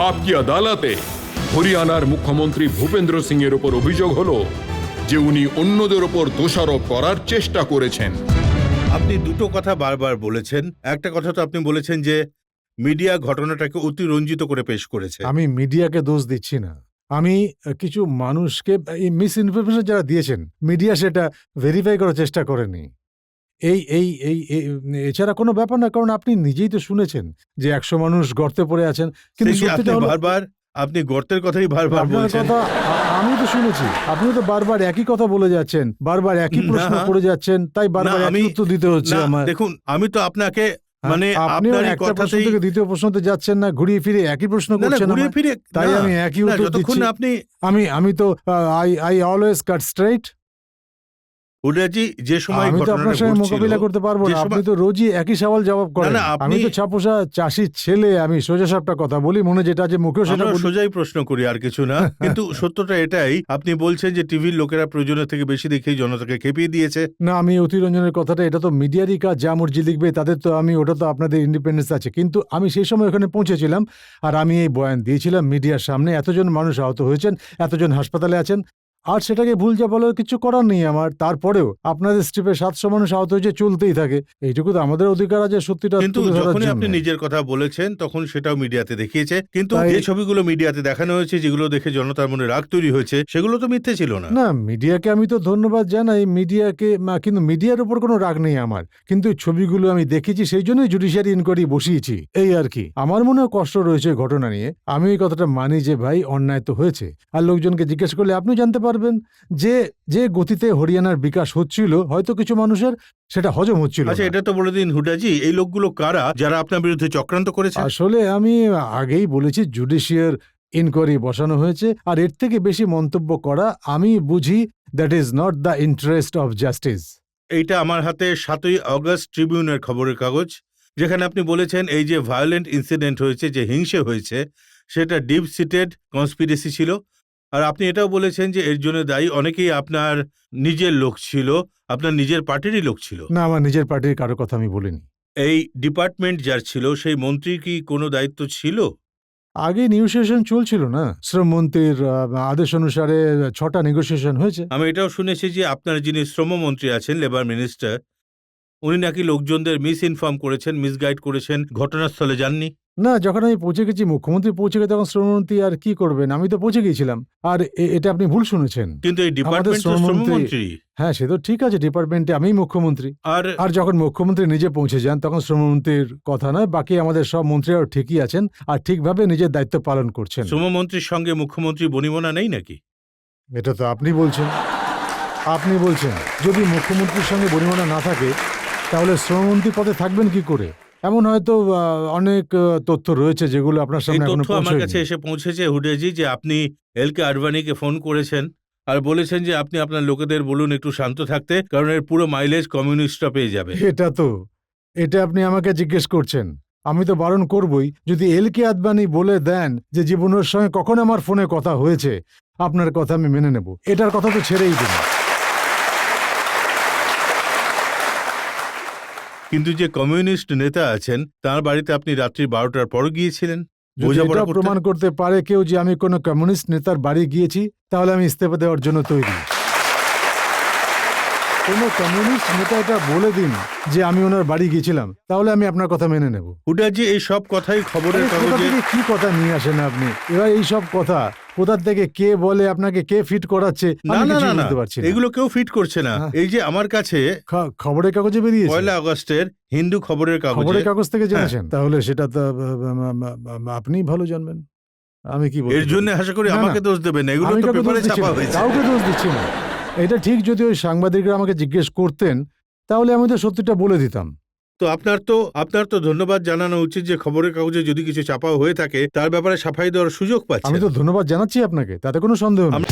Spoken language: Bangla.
আপকি আদালতে হরিয়ানার মুখ্যমন্ত্রী ভূপেন্দ্র সিং এর উপর অভিযোগ হলো যে উনি অন্যদের উপর দোষারোপ করার চেষ্টা করেছেন। আপনি দুটো কথা বারবার বলেছেন। একটা কথা তো আপনি বলেছেন যে মিডিয়া ঘটনাটাকে অতিরঞ্জিত করে পেশ করেছে। আমি মিডিয়াকে দোষ দিচ্ছি না, আমি কিছু মানুষকে এই মিস ইনফরমেশন যারা দিয়েছেন, মিডিয়া সেটা ভেরিফাই করার চেষ্টা করেনি। এই এই এই এছাড়া কোনো ব্যাপার না, কারণ আপনি নিজেই তো শুনেছেন যে ১০০ মানুষ গর্তে পড়ে আছেন, কিন্তু সত্যিটা হলো বারবার আপনি গর্তের কথাই বারবার আপনার বলছেন। কথা আমি তো শুনেছি, আপনি তো বারবার একই কথা বলে যাচ্ছেন, বারবার একই প্রশ্ন করে যাচ্ছেন, তাই বারবার একই উত্তর দিতে হচ্ছে আমার। দেখুন, আমি তো আপনাকে মানে আপনিও আপনার একটা প্রশ্ন থেকে দ্বিতীয় প্রশ্নতে যাচ্ছেন না, ঘুরিয়ে ফিরে একই প্রশ্ন করছেন ঘুরিয়ে আমায়। ফিরে, তাই আমি একই উত্তর যতক্ষণ দিচ্ছি। আপনি আমি তো আই অলওয়েজ কাট স্ট্রেইট। হুডাজি যে সময় আমি তো আপনার সঙ্গে মোকাবিলা করতে পারবো না, আপনি তো রোজই একই সওয়াল জবাব করেন। আমি তো ছাপোষা চাষির ছেলে, আমি সোজা সাপটা কথা বলি, মনে যেটা আছে মুখেও সেটা বলি। সোজাই প্রশ্ন করি, আর কিছু না। কিন্তু সত্যটা এটাই, আপনি বলছেন যে টিভির লোকেরা প্রয়োজনের থেকে বেশি দেখেই জনতাকে খেপিয়ে দিয়েছে। না, আমি অতিরঞ্জনের কথাটা, এটা তো মিডিয়ারই কাজ, যা মর্জি লিখবে তাদের তো, আমি ওটা তো আপনাদের ইন্ডিপেন্ডেন্স আছে, কিন্তু আমি সেই সময় ওখানে পৌঁছেছিলাম আর আমি এই বয়ান দিয়েছিলাম মিডিয়ার সামনে, এতজন মানুষ আহত হয়েছেন, এতজন হাসপাতালে আছেন, আর সেটাকে ভুল যা বলার কিছু করার নেই আমার। তারপরেও আপনাদের স্ট্রিপে ৭০০ মানুষ আহত হয়েছে, চলতেই থাকে, এইটুকু তো আমাদের অধিকার আছে সত্যিটা কিন্তু তুলে ধরার যখনই জন্য। আপনি নিজের কথা বলেছেন তখন সেটাও মিডিয়াতে দেখিয়েছে, কিন্তু যে ছবিগুলো মিডিয়াতে দেখানো হয়েছে, যেগুলো দেখে জনতার মনে রাগ তৈরি হয়েছে, সেগুলো তো মিথ্যে ছিল না। না, মিডিয়াকে আমি তো ধন্যবাদ জানাই, মিডিয়াকে, কিন্তু মিডিয়ার উপর কোনো রাগ নেই আমার, কিন্তু এই ছবিগুলো আমি দেখেছি, সেই জন্যই জুডিশিয়ারি ইনকোয়ারি বসিয়েছি, এই আর কি। আমার মনেও কষ্ট রয়েছে ঘটনা নিয়ে, আমি এই কথাটা মানি যে ভাই অন্যায় তো হয়েছে, আর লোকজনকে জিজ্ঞেস করলে আপনি জানতে পারবেন যে যে গতিতে হরিয়ানার বিকাশ হচ্ছিল, হয়তো কিছু মানুষের সেটা হজম হচ্ছিল। আচ্ছা, এটা তো বলে দিন হুডাজি, এই লোকগুলো কারা যারা আপনার বিরুদ্ধে চক্রান্ত করেছে? আসলে আমি আগেই বলেছি, জুডিশিয়ার ইনকোয়ারি বসানো হয়েছে, আর এর থেকে বেশি মন্তব্য করা আমি বুঝি that is not the interest of justice. এইটা আমার হাতে ৭ই অগস্ট ট্রিবিউনের খবরের কাগজ, যেখানে আপনি বলেছেন এই যে ভায়োলেন্ট ইনসিডেন্ট হয়েছে, যে হিংসে হয়েছে, সেটা ডিপ সিটেড কনস্পিরেসি ছিল। আর আপনি এটাও বলেছেন যে এর জন্য দায়ী অনেকেই আপনার নিজের লোক ছিল, আপনার নিজের পার্টিরই লোক ছিল। না, আমার নিজের পার্টির কারো কথা আমি বলিনি। এই ডিপার্টমেন্ট যার ছিল, সেই মন্ত্রীর কি কোনো দায়িত্ব ছিল? আগে নেগোসিয়েশন চলছিল না, শ্রমমন্ত্রীর আদেশ অনুসারে ৬টা নেগোসিয়েশন হয়েছে। আমি এটাও শুনেছি যে আপনার যিনি শ্রমমন্ত্রী আছেন, লেবার মিনিস্টার, উনি নাকি লোকজনদের মিস ইনফর্ম করেছেন, মিসগাইড করেছেন, ঘটনাস্থলে যাননি। না, যখন আমি পৌঁছে গেছি, মুখ্যমন্ত্রী পৌঁছে গেছে, তখন শ্রমমন্ত্রী আর কি করবেন, আমি তো পৌঁছে গিয়েছিলাম। আর এটা আপনি ভুল শুনেছেন, কিন্তু এই ডিপার্টমেন্ট তো শ্রমমন্ত্রী। হ্যাঁ, সে তো ঠিক আছে, ডিপার্টমেন্টে আমি মুখ্যমন্ত্রী, আর যখন মুখ্যমন্ত্রী নিজে পৌঁছে যান তখন শ্রমমন্ত্রীর কথা নয়, বাকি আমাদের সব মন্ত্রীরাও ঠিকই আছেন আর ঠিকভাবে নিজের দায়িত্ব পালন করছেন। শ্রমমন্ত্রীর সঙ্গে মুখ্যমন্ত্রী বনিবনা নেই নাকি? এটা তো আপনি বলছেন, যদি মুখ্যমন্ত্রীর সঙ্গে বনিবনা না থাকে তাহলে শ্রমমন্ত্রী পদে থাকবেন কি করে? এমন হয়তো অনেক তথ্য রয়েছে যেগুলো আপনার সামনে এখনো পৌঁছায়নি। আমার কাছে এসে পৌঁছেছে হুডেজি, যে আপনি এলকে আডবাণীকে ফোন করেছেন আর বলেছেন যে আপনি আপনার লোকেদের বলুন একটু শান্ত থাকতে, কারণ এর পুরো মাইলেজ কমিউনিস্টরা পেয়ে যাবে। এটা আপনি আমাকে জিজ্ঞেস করছেন, আমি তো বারণ করবই। যদি এলকে আদবানি বলে দেন যে জীবনের সঙ্গে কখন আমার ফোনে কথা হয়েছে, আপনার কথা আমি মেনে নেব, এটার কথা তো ছেড়েই দিন। কিন্তু যে কমিউনিস্ট নেতা আছেন, তার বাড়িতে আপনি রাত্রি ১২টার পর গিয়েছিলেন। যদি এটা প্রমাণ করতে পারে কেউ যে আমি কোনো কমিউনিস্ট নেতার বাড়ি গিয়েছি, তাহলে আমি ইস্তফা দেওয়ার জন্য তৈরি। কোনো কমিউনিস্ট নেতা এটা বলে দিন যে আমি ওনার বাড়ি গিয়েছিলাম, তাহলে আমি আপনার কথা মেনে নেব। হুডাজি, এই সব কথাই খবরের কাগজে। কি কথা নিয়ে আসেন আপনি এবার? এই সব কথা কোথা থেকে কে বলে, আপনাকে কে ফিট করাচ্ছে? না, এগুলো কেউ ফিট করছে না। এই যে আমার কাছে খবরের কাগজে বেরিয়েছে, ১ আগস্টের হিন্দু খবরের কাগজ থেকে জেনেছেন, তাহলে সেটা তো আপনি ভালো জানবেন, আমি কি বলবো? এর জন্য আশা করি আমাকে দোষ দেবেন, এগুলো তো পেপারে ছাপা হয়েছে। কাউকে দোষ দিচ্ছি না, এটা ঠিক। যদি ওই সাংবাদিকরা আমাকে জিজ্ঞেস করতেন তাহলে আমি তো সত্যিটা বলে দিতাম। তো আপনার তো ধন্যবাদ জানানো উচিত যে খবরের কাগজে যদি কিছু চাপা হয়ে থাকে তার ব্যাপারে সাফাই দেওয়ার সুযোগ পাচ্ছে। আমি তো ধন্যবাদ জানাচ্ছি আপনাকে, তাতে কোনো সন্দেহ নেই।